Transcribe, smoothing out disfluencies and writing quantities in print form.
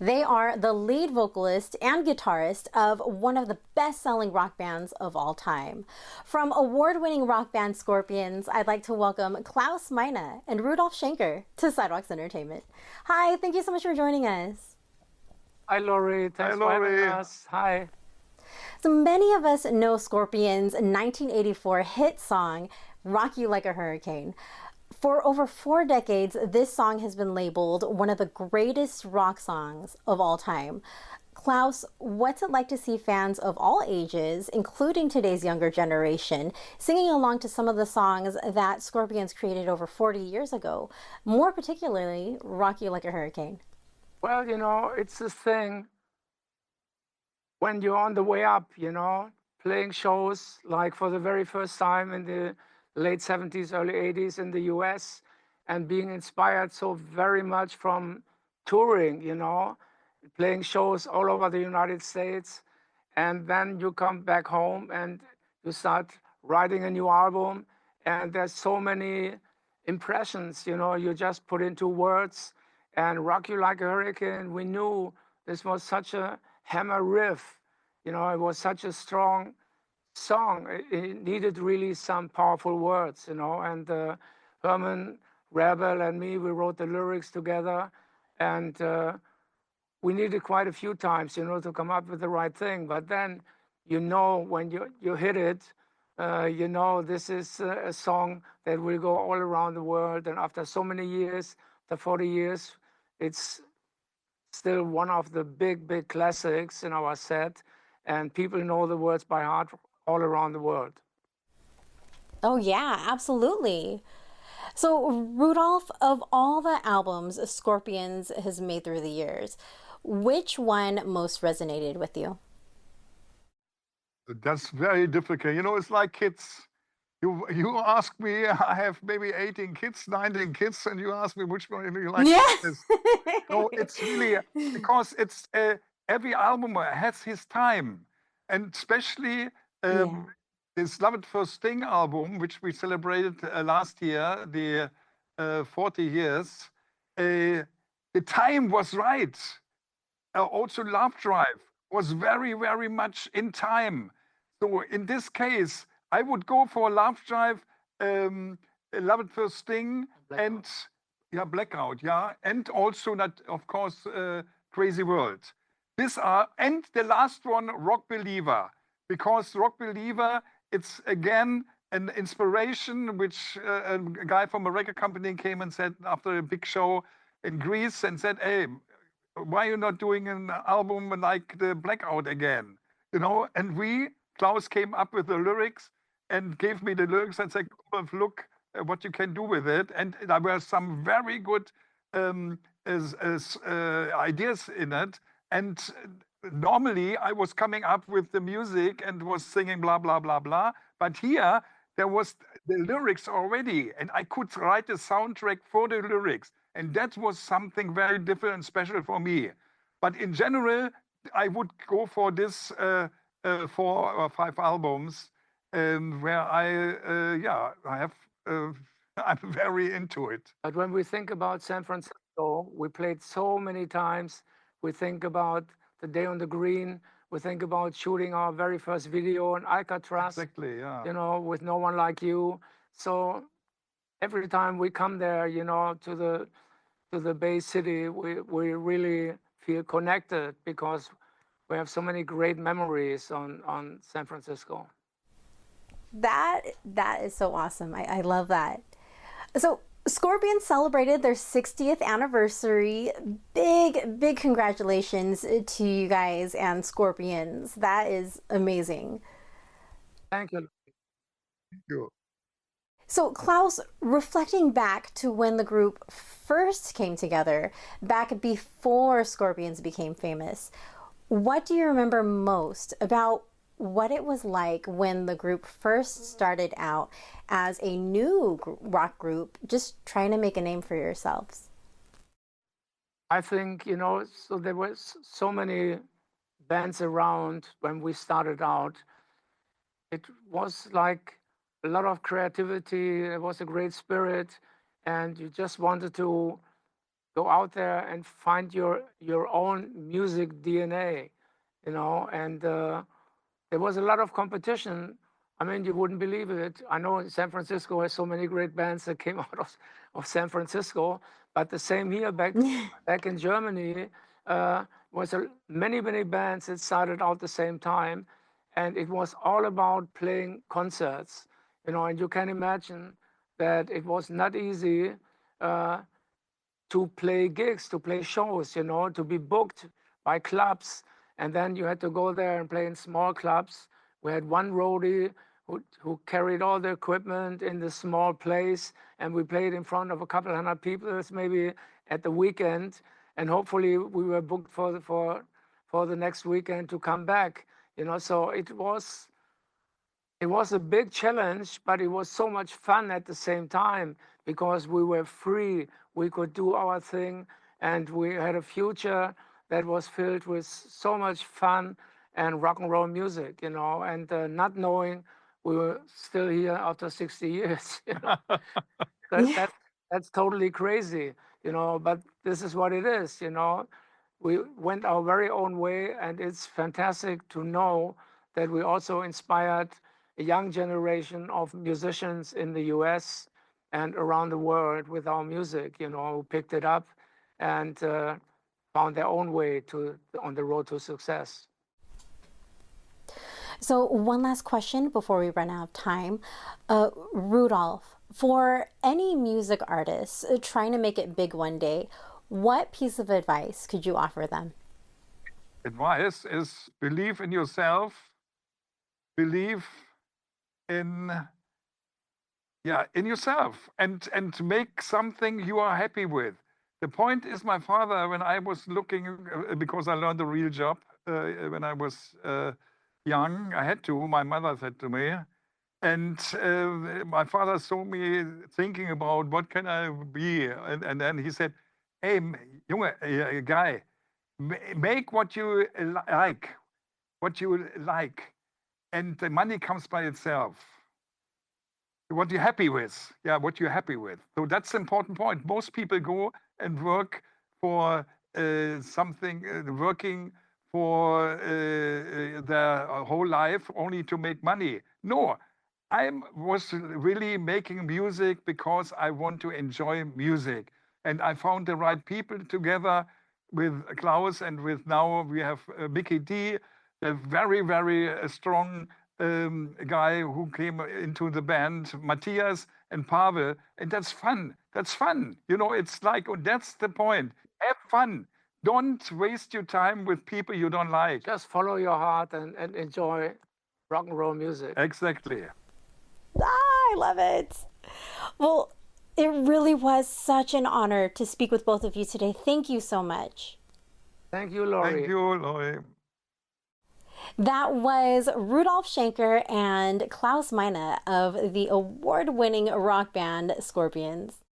They are the lead vocalist and guitarist of one of the best-selling rock bands of all time. From award-winning rock band Scorpions, I'd like to welcome Klaus Meine and Rudolf Schenker to Sidewalks Entertainment. Hi, thank you so much for joining us. Hi, Lori. Thanks for having us. Hi. So many of us know Scorpions' 1984 hit song, Rock You Like a Hurricane. For over 4 decades, this song has been labeled one of the greatest rock songs of all time. Klaus, what's it like to see fans of all ages, including today's younger generation, singing along to some of the songs that Scorpions created over 40 years ago, more particularly Rock You Like a Hurricane? Well, it's this thing when you're on the way up, playing shows like for the very first time in the late 70s, early 80s in the US, and being inspired so very much from touring, playing shows all over the United States. And then you come back home and you start writing a new album, and there's so many impressions, you just put into words. And Rock You Like a Hurricane, we knew this was such a hammer riff, it was such a strong song. It needed really some powerful words, and Herman Rebel and me, we wrote the lyrics together, and we needed quite a few times, to come up with the right thing. But then, when you hit it, this is a song that will go all around the world. And after so many years, the 40 years, it's still one of the big, big classics in our set. And people know the words by heart all around the world. Oh, yeah, absolutely. So, Rudolph, of all the albums Scorpions has made through the years, which one most resonated with you? That's very difficult. It's like kids. You ask me, I have maybe 18 kids, 19 kids, and you ask me which one do you like? Yeah. No, it's really because it's every album has his time, and especially Yeah. this Love at First Sting album, which we celebrated last year, the 40 years. The time was right. Also, Love Drive was very, very much in time. So in this case, I would go for Love Drive, Love at First Sting, and Blackout, and also that, of course, Crazy World. And the last one, Rock Believer, because Rock Believer, it's again an inspiration, which a guy from a record company came and said after a big show in Greece and said, hey, why are you not doing an album like the Blackout again? And Klaus came up with the lyrics and gave me the lyrics and said, look what you can do with it. And there were some very good ideas in it. And normally I was coming up with the music and was singing blah, blah, blah, blah. But here there was the lyrics already, and I could write a soundtrack for the lyrics. And that was something very different and special for me. But in general, I would go for this 4 or 5 albums where I'm very into it. But when we think about San Francisco, we played so many times. We think about the day on the green. We think about shooting our very first video on Alcatraz. Exactly, yeah. With No One Like You. So every time we come there, to the Bay City, we really feel connected because we have so many great memories on San Francisco. That is so awesome. I love that. So Scorpions celebrated their 60th anniversary. Big congratulations to you guys and Scorpions. That is amazing. Thank you. Thank you. So Klaus, reflecting back to when the group first came together, back before Scorpions became famous, what do you remember most about what it was like when the group first started out as a new rock group, just trying to make a name for yourselves? I think, so there was so many bands around when we started out. It was like a lot of creativity. It was a great spirit, and you just wanted to go out there and find your own music DNA, you know. And there was a lot of competition. I mean, you wouldn't believe it. I know San Francisco has so many great bands that came out of San Francisco, but the same here back in Germany was many bands that started out the same time, and it was all about playing concerts, you know. And you can imagine that it was not easy to play gigs, to play shows, you know, to be booked by clubs. And then you had to go there and play in small clubs. We had one roadie who carried all the equipment in the small place, and we played in front of a couple hundred people, maybe at the weekend. And hopefully we were booked for the next weekend to come back, you know. So it was a big challenge, but it was so much fun at the same time because we were free. We could do our thing, and we had a future that was filled with so much fun and rock and roll music, you know. And not knowing we were still here after 60 years, you know. That's totally crazy, you know. But this is what it is, you know. We went our very own way, and it's fantastic to know that we also inspired a young generation of musicians in the US and around the world with our music, you know, who picked it up and found their own way on the road to success. So one last question before we run out of time. Rudolf, for any music artists trying to make it big one day, what piece of advice could you offer them? Advice is believe in yourself, believe in yourself, and make something you are happy with. The point is, my father, when I was looking, because I learned a real job when I was young, I had to, my mother said to me, and my father saw me thinking about what can I be, and then he said, hey, junge, guy, make what you like, and the money comes by itself. What you're happy with, what you're happy with. So that's the important point. Most people go and work for something, working for their whole life only to make money. No, I was really making music because I want to enjoy music. And I found the right people together with Klaus, and with now we have Mickey D, a very strong guy who came into the band, Matthias and Pavel, and that's fun. That's fun. You know, it's like, oh, that's the point. Have fun. Don't waste your time with people you don't like. Just follow your heart and enjoy rock and roll music. Exactly. I love it. Well, it really was such an honor to speak with both of you today. Thank you so much. Thank you, Lori. Thank you, Lori. That was Rudolf Schenker and Klaus Meine of the award-winning rock band Scorpions.